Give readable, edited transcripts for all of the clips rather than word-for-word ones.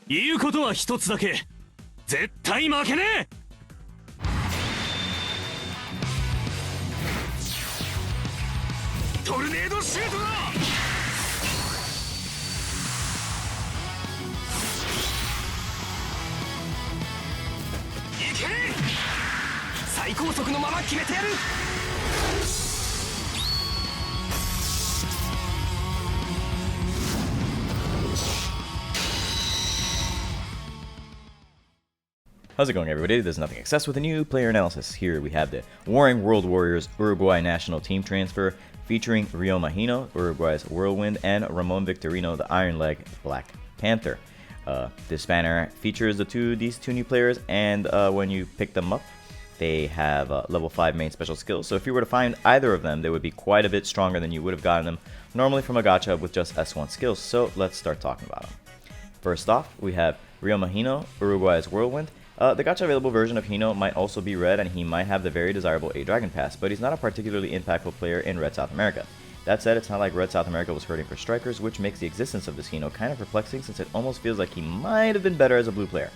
言うことは一つだけ。絶対負けねえ。トルネードシュートだ。いけ。最高速のまま決めてやる。How's it going, everybody? There's Nothing Excess with a new player analysis. Here we have the Warring World Warriors Uruguay national team transfer featuring Rio Mahino, Uruguay's Whirlwind, and Ramon Victorino, the Iron Leg Black Panther. This banner features these two new players, and when you pick them up, they have level 5 main special skills. So if you were to find either of them, they would be quite a bit stronger than you would have gotten them normally from a gacha with just S1 skills. So let's start talking about them. First off, we have Rio Mahino, Uruguay's Whirlwind. The gacha available version of Hino might also be red, and he might have the very desirable A Dragon Pass, but he's not a particularly impactful player in Red South America. That said, it's not like Red South America was hurting for strikers, which makes the existence of this Hino kind of perplexing since it almost feels like he might have been better as a blue player.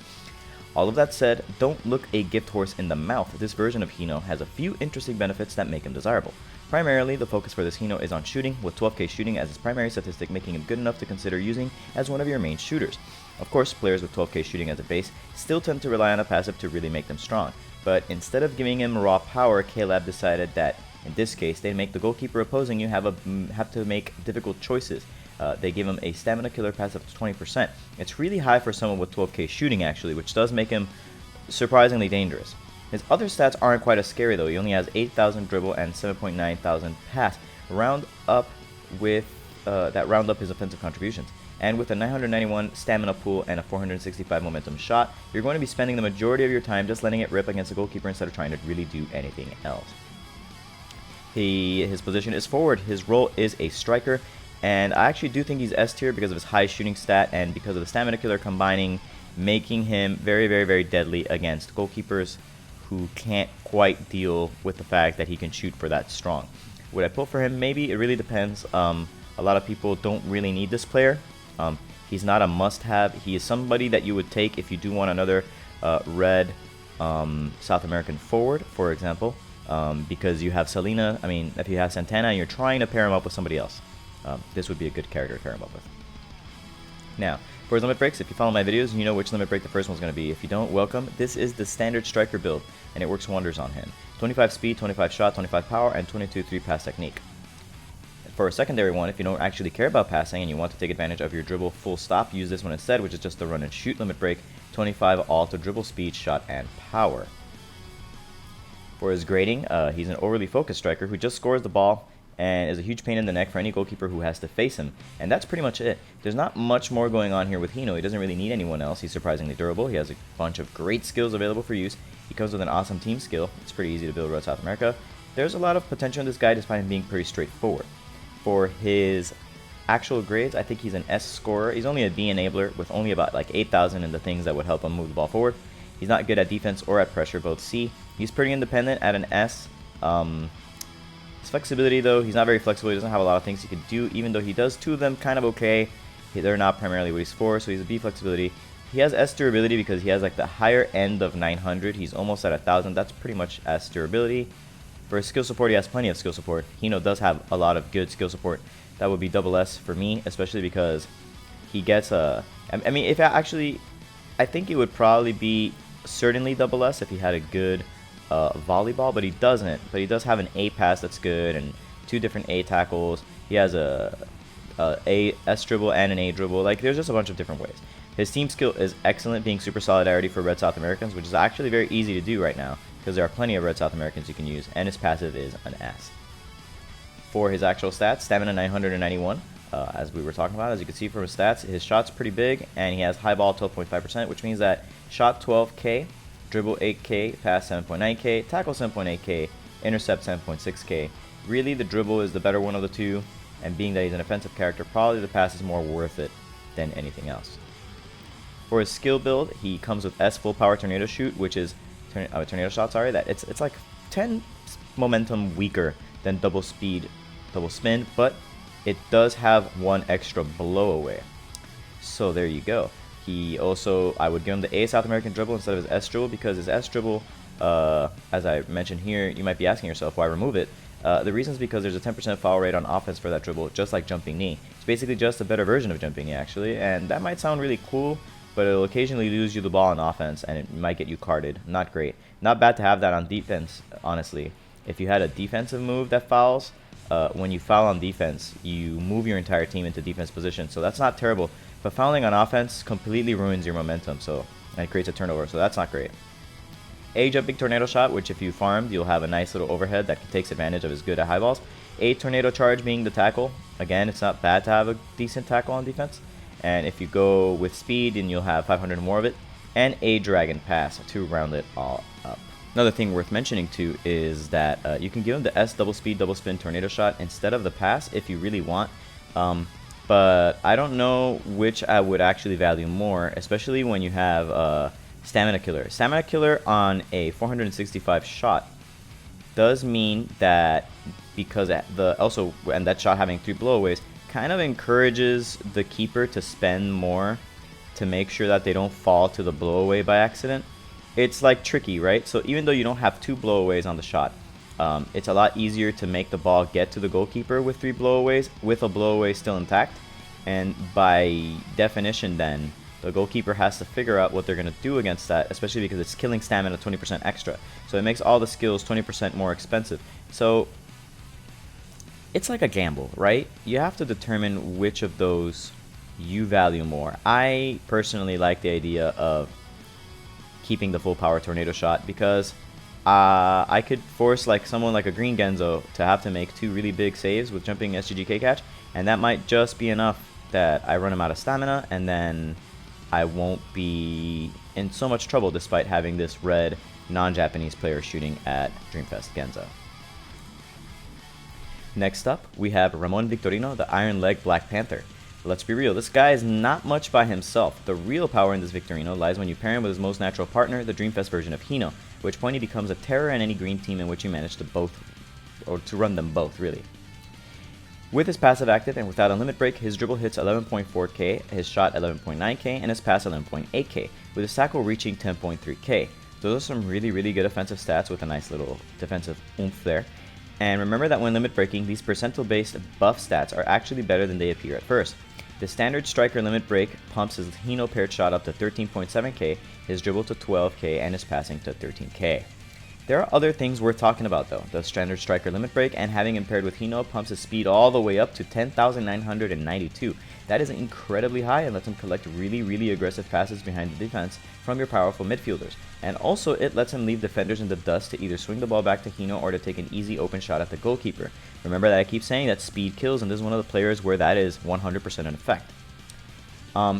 All of that said, don't look a gift horse in the mouth. This version of Hino has a few interesting benefits that make him desirable. Primarily, the focus for this Hino is on shooting, with 12k shooting as his primary statistic, making him good enough to consider using as one of your main shooters. Of course, players with 12k shooting as a base still tend to rely on a passive to really make them strong, but instead of giving him raw power, KLab decided that, in this case, they'd make the goalkeeper opposing you have to make difficult choices. They give him a stamina killer passive of 20%. It's really high for someone with 12k shooting actually, which does make him surprisingly dangerous. His other stats aren't quite as scary though. He only has 8,000 dribble and 7.9 thousand pass. Round up his offensive contributions. And with a 991 stamina pool and a 465 momentum shot, you're going to be spending the majority of your time just letting it rip against the goalkeeper instead of trying to really do anything else. His position is forward. His role is a striker, and I actually do think he's S tier because of his high shooting stat and because of the stamina killer combining, making him very, very, very deadly against goalkeepers who can't quite deal with the fact that he can shoot for that strong. Would I pull for him? Maybe. It really depends. A lot of people don't really need this player. He's not a must-have. He is somebody that you would take if you do want another red South American forward, for example, because you have Selena. I mean, if you have Santana and you're trying to pair him up with somebody else, this would be a good character to pair him up with. Now, for his limit breaks, if you follow my videos, you know which limit break the first one's going to be. If you don't, welcome. This is the standard striker build, and it works wonders on him. 25 speed, 25 shot, 25 power, and 22 3-pass technique. For a secondary one, if you don't actually care about passing and you want to take advantage of your dribble full stop, use this one instead, which is just the run and shoot limit break, 25 all to dribble speed, shot, and power. For his grading, he's an overly focused striker who just scores the ball and is a huge pain in the neck for any goalkeeper who has to face him. And that's pretty much it. There's not much more going on here with Hino. He doesn't really need anyone else. He's surprisingly durable. He has a bunch of great skills available for use. He comes with an awesome team skill. It's pretty easy to build Red South America. There's a lot of potential in this guy despite him being pretty straightforward. For his actual grades, I think he's an S scorer. He's only a D enabler with only about like 8,000 in the things that would help him move the ball forward. He's not good at defense or at pressure, both C. He's pretty independent at an S. His flexibility though, he's not very flexible. He doesn't have a lot of things he can do, even though he does two of them kind of okay. They're not primarily what he's for, so he's a B flexibility. He has S durability because he has like the higher end of 900. He's almost at 1,000. That's pretty much S durability. For his skill support, he has plenty of skill support. Hino does have a lot of good skill support. That would be double S for me, especially because he gets a... I mean, if I think it would probably be certainly double S if he had a good volleyball, but he doesn't. But he does have an A pass that's good and 2 different A tackles. He has a S dribble and an A dribble. Like, there's just a bunch of different ways. His team skill is excellent, being super solidarity for Red South Americans, which is actually very easy to do right now, because there are plenty of Red South Americans you can use, and his passive is an S. For his actual stats, stamina 991, as we were talking about. As you can see from his stats, his shot's pretty big, and he has high ball 12.5%, which means that shot 12k, dribble 8k, pass 7.9k, tackle 7.8k, intercept 7.6k. Really, the dribble is the better one of the two, and being that he's an offensive character, probably the pass is more worth it than anything else. For his skill build, he comes with S full power tornado shoot, which is tornado shot, sorry, that it's like 10 momentum weaker than double speed, double spin, but it does have 1 extra blow away. So there you go. He also, I would give him the A South American dribble instead of his S dribble, because his S dribble, as I mentioned here, you might be asking yourself, why remove it? The reason is because there's a 10% foul rate on offense for that dribble, just like jumping knee. It's basically just a better version of jumping knee, actually, and that might sound really cool, but it'll occasionally lose you the ball on offense, and it might get you carded. Not great. Not bad to have that on defense, honestly. If you had a defensive move that fouls, when you foul on defense, you move your entire team into defense position, so that's not terrible. But fouling on offense completely ruins your momentum, and it creates a turnover, so that's not great. A jumping tornado shot, which if you farmed, you'll have a nice little overhead that takes advantage of his good at high balls. A tornado charge being the tackle. Again, it's not bad to have a decent tackle on defense. And if you go with speed, then you'll have 500 more of it. And a dragon pass to round it all up. Another thing worth mentioning too is that you can give him the S double speed double spin tornado shot instead of the pass if you really want. But I don't know which I would actually value more, especially when you have Stamina Killer. Stamina Killer on a 465 shot does mean that, because and that shot having 3 blowaways kind of encourages the keeper to spend more to make sure that they don't fall to the blowaway by accident. It's like tricky, right? So even though you don't have 2 blowaways on the shot, it's a lot easier to make the ball get to the goalkeeper with 3 blowaways, with a blowaway still intact. And by definition then, the goalkeeper has to figure out what they're going to do against that, especially because it's killing stamina 20% extra. So it makes all the skills 20% more expensive. So it's like a gamble, right? You have to determine which of those you value more. I personally like the idea of keeping the full power tornado shot, because I could force someone like a green Genzo to have to make 2 really big saves with jumping SGGK catch, and that might just be enough that I run him out of stamina, and then I won't be in so much trouble despite having this red non-Japanese player shooting at Dreamfest Genzo. Next up, we have Ramon Victorino, the Iron Leg Black Panther. Let's be real, this guy is not much by himself. The real power in this Victorino lies when you pair him with his most natural partner, the Dreamfest version of Hino, at which point he becomes a terror in any green team in which you manage to run them both, really. With his passive active and without a limit break, his dribble hits 11.4k, his shot 11.9k, and his pass 11.8k, with his tackle reaching 10.3k. Those are some really, really good offensive stats with a nice little defensive oomph there. And remember that when limit breaking, these percentile-based buff stats are actually better than they appear at first. The standard striker limit break pumps his Hino paired shot up to 13.7k, his dribble to 12k, and his passing to 13k. There are other things worth talking about though. The standard striker limit break and having him paired with Hino pumps his speed all the way up to 10,992. That is incredibly high and lets him collect really, really aggressive passes behind the defense from your powerful midfielders. And also it lets him leave defenders in the dust to either swing the ball back to Hino or to take an easy open shot at the goalkeeper. Remember that I keep saying that speed kills, and this is one of the players where that is 100% in effect.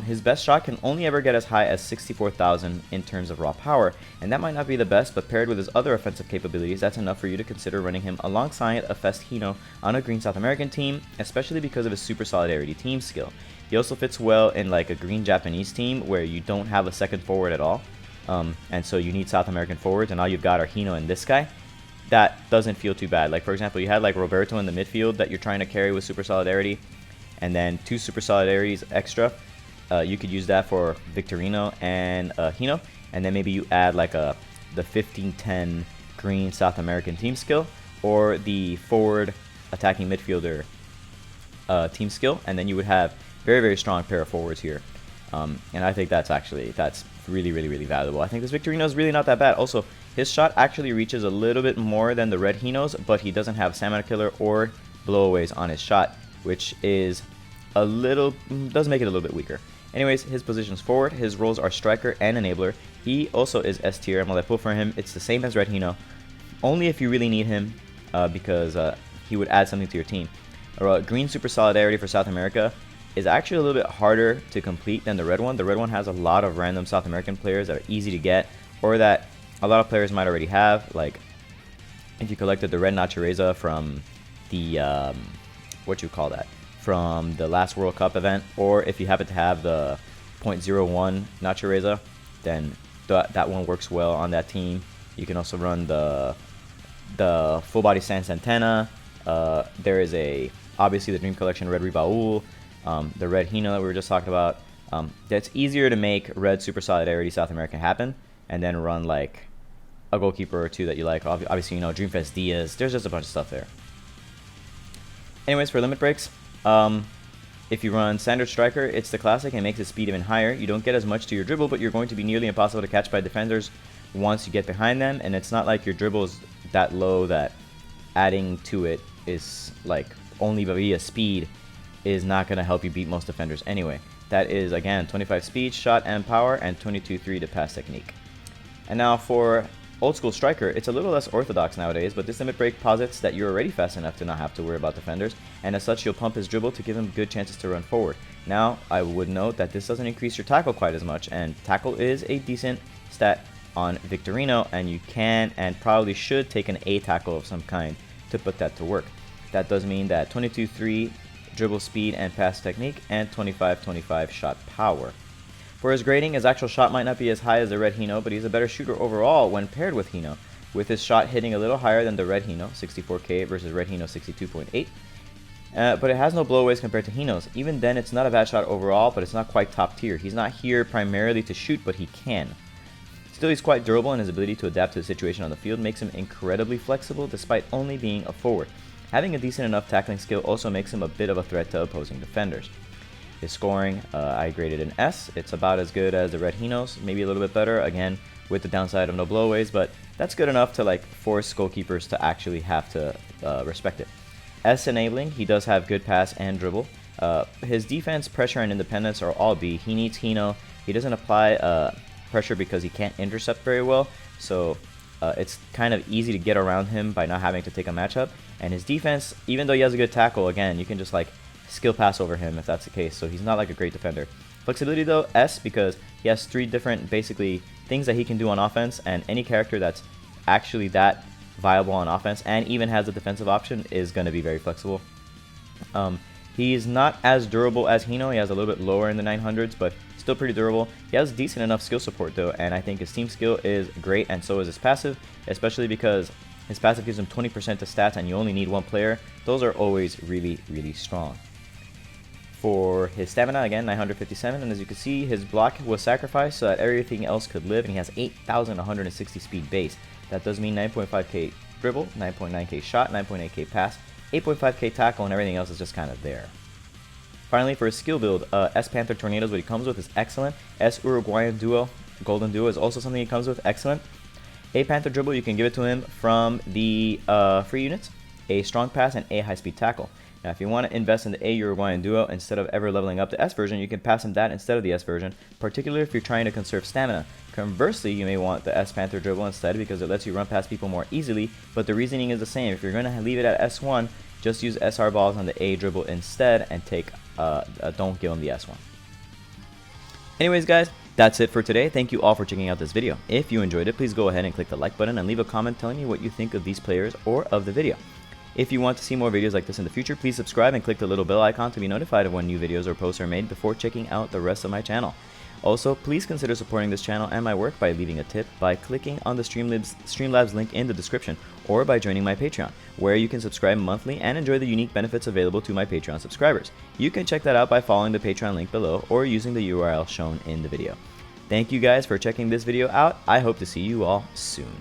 His best shot can only ever get as high as 64,000 in terms of raw power, and that might not be the best, but paired with his other offensive capabilities, that's enough for you to consider running him alongside a Fest Hino on a green South American team, especially because of his super solidarity team skill. He also fits well in like a green Japanese team where you don't have a second forward at all, and so you need South American forwards, and all you've got are Hino and this guy. That doesn't feel too bad. Like for example, you had like Roberto in the midfield that you're trying to carry with super solidarity, and then 2 super solidarities extra. You could use that for Victorino and Hino, and then maybe you add like the 15-10 green South American team skill, or the forward attacking midfielder team skill, and then you would have very, very strong pair of forwards here. And I think that's really, really, really valuable. I think this Victorino is really not that bad. Also, his shot actually reaches a little bit more than the red Hinos, but he doesn't have Stamina Killer or blowaways on his shot, which is does make it a little bit weaker. Anyways, his position's forward, his roles are striker and enabler. He also is S tier. I'm gonna pull for him. It's the same as Red Hino, only if you really need him, because he would add something to your team. Green Super Solidarity for South America is actually a little bit harder to complete than the red one. The red one has a lot of random South American players that are easy to get, or that a lot of players might already have. Like if you collected the red Natureza from the from the last World Cup event, or if you happen to have the 0.01 Natureza, then that one works well on that team. You can also run the full body San Santana. There is obviously the Dream Collection Red Ribaul, the Red Hino that we were just talking about. That's easier to make red Super Solidarity South American happen and then run like a goalkeeper or two that you like. Obviously, you know, Dreamfest Diaz. There's just a bunch of stuff there. Anyways, for limit breaks, if you run standard striker, it's the classic and makes its speed even higher. You don't get as much to your dribble, but you're going to be nearly impossible to catch by defenders once you get behind them. And it's not like your dribble is that low that adding to it is like only via speed is not going to help you beat most defenders anyway. That is, again, 25 speed, shot, and power, and 22-3 to pass technique. And now for old school striker, it's a little less orthodox nowadays, but this limit break posits that you're already fast enough to not have to worry about defenders, and as such you'll pump his dribble to give him good chances to run forward. Now, I would note that this doesn't increase your tackle quite as much, and tackle is a decent stat on Victorino, and you can and probably should take an A tackle of some kind to put that to work. That does mean that 22-3 dribble speed and pass technique, and 25-25 shot power. For his grading, his actual shot might not be as high as the red Hino, but he's a better shooter overall when paired with Hino, with his shot hitting a little higher than the red Hino, 64k versus red Hino 62.8. But it has no blowaways compared to Hino's. Even then, it's not a bad shot overall, but it's not quite top tier. He's not here primarily to shoot, but he can. Still, he's quite durable, and his ability to adapt to the situation on the field makes him incredibly flexible despite only being a forward. Having a decent enough tackling skill also makes him a bit of a threat to opposing defenders. His scoring, I graded an S. It's about as good as the red Hinos, maybe a little bit better, again, with the downside of no blowaways, but that's good enough to like force goalkeepers to actually have to respect it. S enabling, he does have good pass and dribble. His defense, pressure, and independence are all B. He needs Hino. He doesn't apply pressure because he can't intercept very well, so it's kind of easy to get around him by not having to take a matchup. And his defense, even though he has a good tackle, again, you can just like skill pass over him if that's the case, so he's not like a great defender. Flexibility though, S, because he has 3 different basically things that he can do on offense, and any character that's actually that viable on offense and even has a defensive option is going to be very flexible. He's not as durable as Hino. He has a little bit lower in the 900s, but still pretty durable. He has decent enough skill support though, and I think his team skill is great, and so is his passive, especially because his passive gives him 20% to stats and you only need 1 player. Those are always really, really strong. For his stamina, again, 957, and as you can see, his block was sacrificed so that everything else could live, and he has 8,160 speed base. That does mean 9.5k dribble, 9.9k shot, 9.8k pass, 8.5k tackle, and everything else is just kind of there. Finally, for his skill build, S Panther Tornadoes, what he comes with is excellent. S Uruguayan Duo, Golden Duo is also something he comes with, excellent. A Panther Dribble, you can give it to him from the free units, a Strong Pass, and a High Speed Tackle. Now, if you want to invest in the A Uruguayan Duo instead of ever leveling up the S version, you can pass him that instead of the S version, particularly if you're trying to conserve stamina. Conversely, you may want the S Panther Dribble instead because it lets you run past people more easily, but the reasoning is the same. If you're going to leave it at S1, just use SR balls on the A Dribble instead and take don't give him the S1. Anyways, guys, that's it for today. Thank you all for checking out this video. If you enjoyed it, please go ahead and click the like button and leave a comment telling me what you think of these players or of the video. If you want to see more videos like this in the future, please subscribe and click the little bell icon to be notified of when new videos or posts are made before checking out the rest of my channel. Also, please consider supporting this channel and my work by leaving a tip by clicking on the Streamlabs link in the description, or by joining my Patreon, where you can subscribe monthly and enjoy the unique benefits available to my Patreon subscribers. You can check that out by following the Patreon link below or using the URL shown in the video. Thank you guys for checking this video out. I hope to see you all soon.